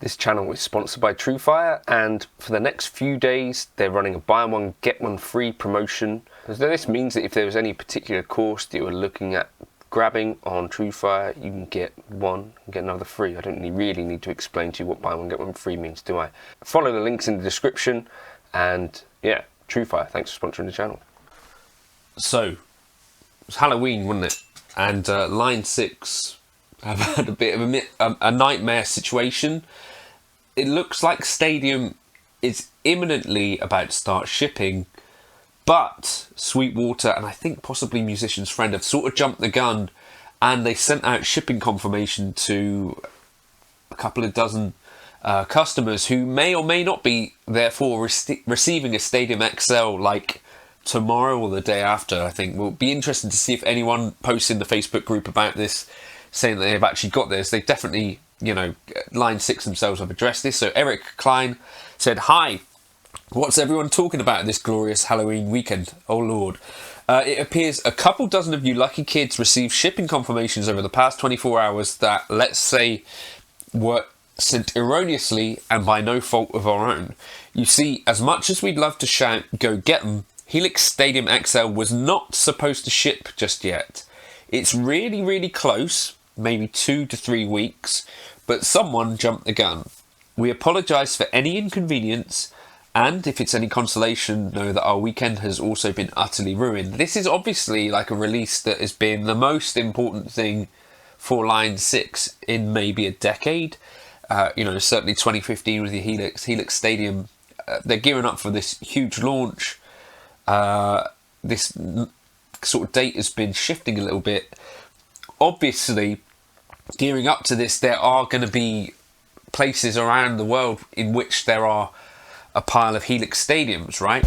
This channel is sponsored by Truefire, and for the next few days they're running a buy one get one free promotion. So this means that if there was any particular course that you were looking at grabbing on Truefire, you can get one and get another free. I don't really need to explain to you what buy one get one free means, do I? Follow the links in the description, and yeah, Truefire, thanks for sponsoring the channel. So, it was Halloween, wasn't it? And Line 6 have had a bit of a nightmare situation. It looks like Stadium is imminently about to start shipping, but Sweetwater and I think possibly Musician's Friend have sort of jumped the gun, and they sent out shipping confirmation to a couple of dozen customers who may or may not be therefore receiving a Stadium XL like tomorrow or the day after. I think will be interesting to see if anyone posts in the Facebook group about this, saying that they've actually got this. They definitely, you know, Line 6 themselves have addressed this. So Eric Klein said, "Hi, what's everyone talking about this glorious Halloween weekend? Oh Lord. It appears a couple dozen of you lucky kids received shipping confirmations over the past 24 hours that, let's say, were sent erroneously and by no fault of our own. You see, as much as we'd love to shout, go get them, Helix Stadium XL was not supposed to ship just yet. It's really, really close, maybe 2 to 3 weeks, but someone jumped the gun. We apologise for any inconvenience, and if it's any consolation, know that our weekend has also been utterly ruined." This is obviously like a release that has been the most important thing for Line 6 in maybe a decade. You know, certainly 2015 with the Helix Stadium. They're gearing up for this huge launch. This sort of date has been shifting a little bit. Obviously, gearing up to this, there are going to be places around the world in which there are a pile of Helix Stadiums, right?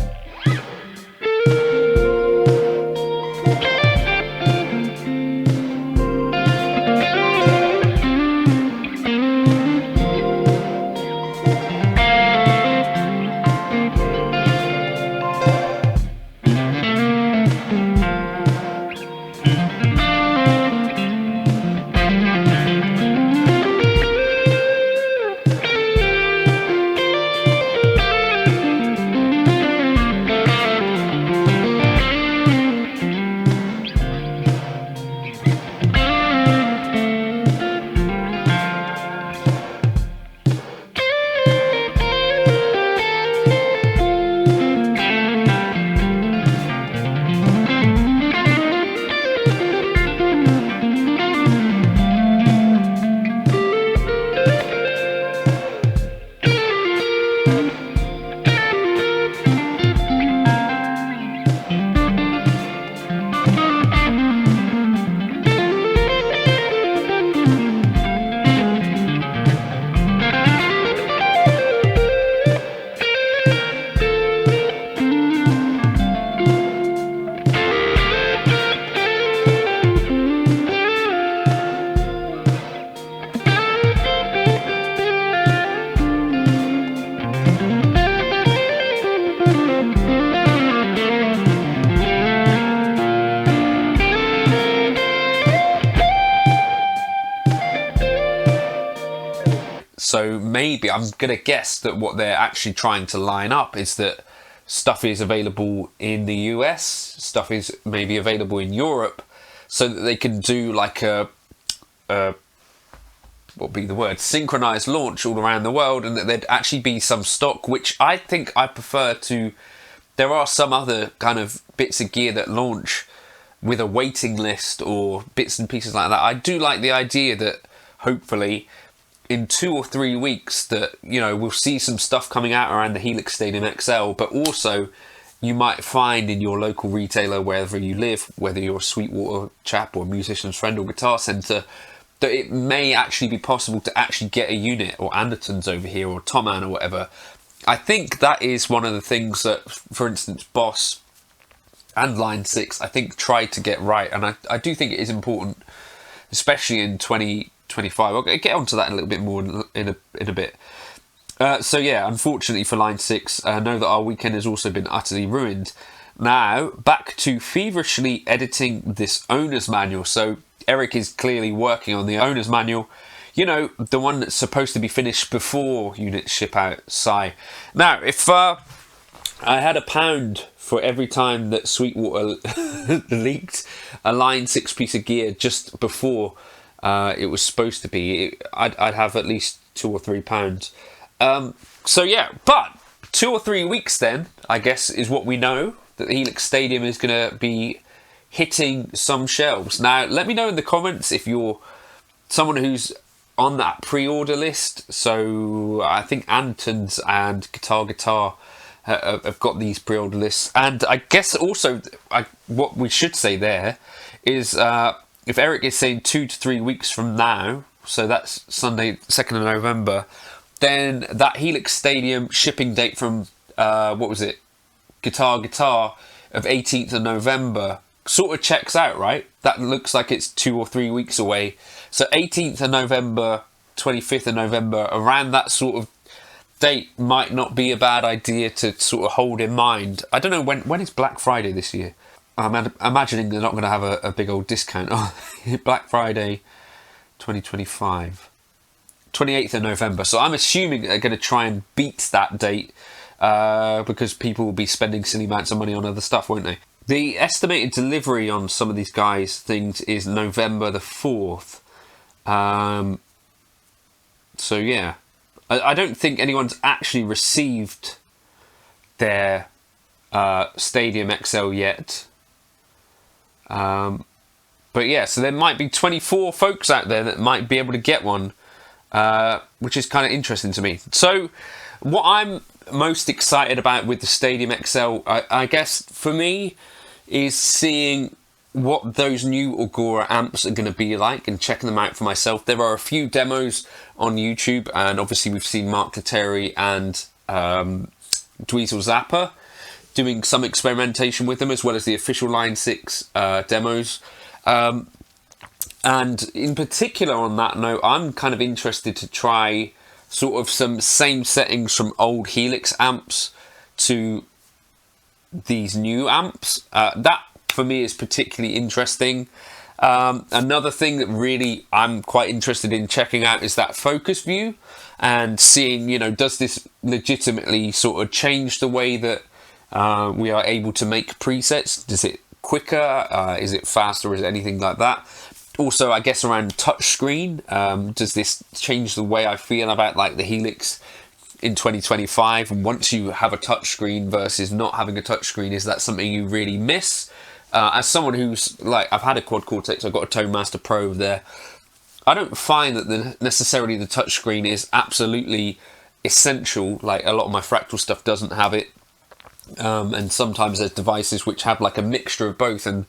So maybe, I'm going to guess that what they're actually trying to line up is that stuff is available in the US, stuff is maybe available in Europe, so that they can do like a what would be the word, synchronized launch all around the world, and that there'd actually be some stock, which I think I prefer to. There are some other kind of bits of gear that launch with a waiting list or bits and pieces like that. I do like the idea that hopefully in 2 or 3 weeks that, you know, we'll see some stuff coming out around the Helix Stadium XL, but also you might find in your local retailer, wherever you live, whether you're a Sweetwater chap or Musician's Friend or Guitar Centre, that it may actually be possible to actually get a unit, or Anderton's over here, or Toman or whatever. I think that is one of the things that, for instance, Boss and Line 6, I think, tried to get right, and I do think it is important, especially in 2025. I'll get onto that in a little bit more in a bit. So yeah, unfortunately for Line 6, know that our weekend has also been utterly ruined. Now, back to feverishly editing this owner's manual. So Eric is clearly working on the owner's manual. You know, the one that's supposed to be finished before units ship outside. Now, if I had £1 for every time that Sweetwater leaked a line 6-piece of gear just before it was supposed to be, I'd have at least £2 or £3. So yeah, but 2 or 3 weeks then, I guess, is what we know, that the Helix Stadium is going to be hitting some shelves. Now, let me know in the comments if you're someone who's on that pre-order list. So I think Antons and Guitar have got these pre-order lists. And I guess also what we should say there is if Eric is saying 2 to 3 weeks from now, so that's Sunday 2nd of November, then that Helix Stadium shipping date from what was it, Guitar of 18th of November sort of checks out, right? That looks like it's 2 or 3 weeks away. So 18th of November, 25th of November, around that sort of date might not be a bad idea to sort of hold in mind. I don't know, when is Black Friday this year? I'm imagining they're not going to have a big old discount. Black Friday 2025. 28th of November. So I'm assuming they're going to try and beat that date because people will be spending silly amounts of money on other stuff, won't they? The estimated delivery on some of these guys' things is November the 4th. So yeah, I don't think anyone's actually received their Stadium XL yet. But yeah, so there might be 24 folks out there that might be able to get one, which is kind of interesting to me. So what I'm most excited about with the Stadium XL, I guess for me, is seeing what those new Augora amps are going to be like and checking them out for myself. There are a few demos on YouTube, and obviously we've seen Mark Lettieri and Dweezil Zappa doing some experimentation with them, as well as the official Line 6 demos. And in particular on that note, I'm kind of interested to try sort of some same settings from old Helix amps to these new amps. That for me is particularly interesting. Another thing that really I'm quite interested in checking out is that focus view and seeing, you know, does this legitimately sort of change the way that we are able to make presets? Does it quicker? Is it faster? Is it anything like that? Also, I guess around touchscreen, does this change the way I feel about like the Helix in 2025? And once you have a touchscreen versus not having a touchscreen, is that something you really miss? As someone who's like, I've had a Quad Cortex, I've got a Tone Master Pro there. I don't find that necessarily the touchscreen is absolutely essential. Like a lot of my Fractal stuff doesn't have it. And sometimes there's devices which have like a mixture of both, and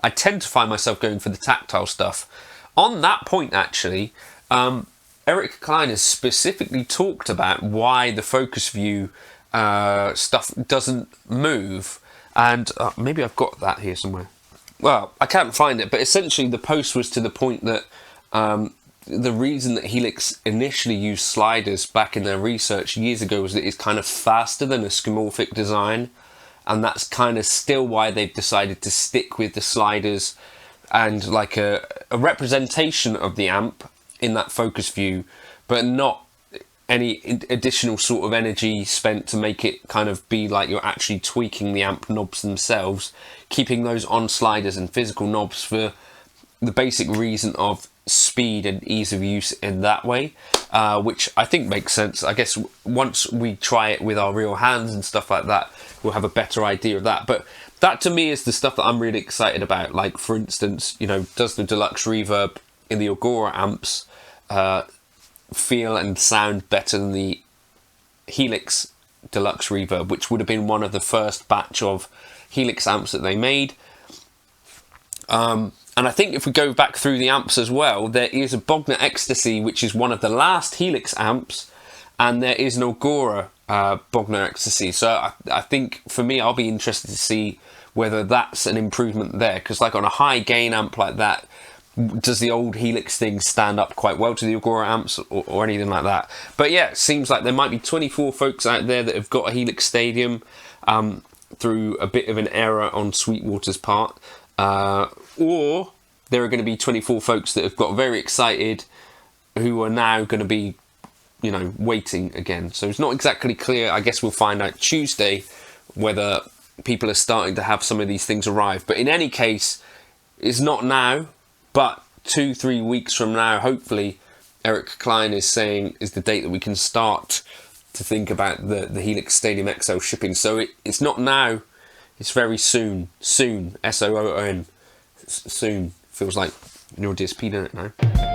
I tend to find myself going for the tactile stuff. On that point, actually, Eric Klein has specifically talked about why the focus view stuff doesn't move. And maybe I've got that here somewhere. Well, I can't find it, but essentially the post was to the point that the reason that Helix initially used sliders back in their research years ago was that it's kind of faster than a skeuomorphic design. And that's kind of still why they've decided to stick with the sliders and like a representation of the amp in that focus view, but not any additional sort of energy spent to make it kind of be like you're actually tweaking the amp knobs themselves, keeping those on sliders and physical knobs for the basic reason of speed and ease of use in that way, which I think makes sense. I guess once we try it with our real hands and stuff like that, we'll have a better idea of that. But that to me is the stuff that I'm really excited about. Like for instance, you know, does the Deluxe Reverb in the Augora amps feel and sound better than the Helix Deluxe Reverb, which would have been one of the first batch of Helix amps that they made. And I think if we go back through the amps as well, there is a Bogner XTC, which is one of the last Helix amps, and there is an Augora Bogner XTC. So I think for me, I'll be interested to see whether that's an improvement there, because like on a high gain amp like that, does the old Helix thing stand up quite well to the Augora amps or anything like that? But yeah, it seems like there might be 24 folks out there that have got a Helix Stadium through a bit of an error on Sweetwater's part. Or there are going to be 24 folks that have got very excited who are now going to be, you know, waiting again. So it's not exactly clear. I guess we'll find out Tuesday whether people are starting to have some of these things arrive. But in any case, it's not now, but 2-3 weeks from now, hopefully, Eric Klein is saying is the date that we can start to think about the Helix Stadium XL shipping. So it's not now, it's very soon. Soon, S-O-O-N, soon. Feels like your DSP, don't it now?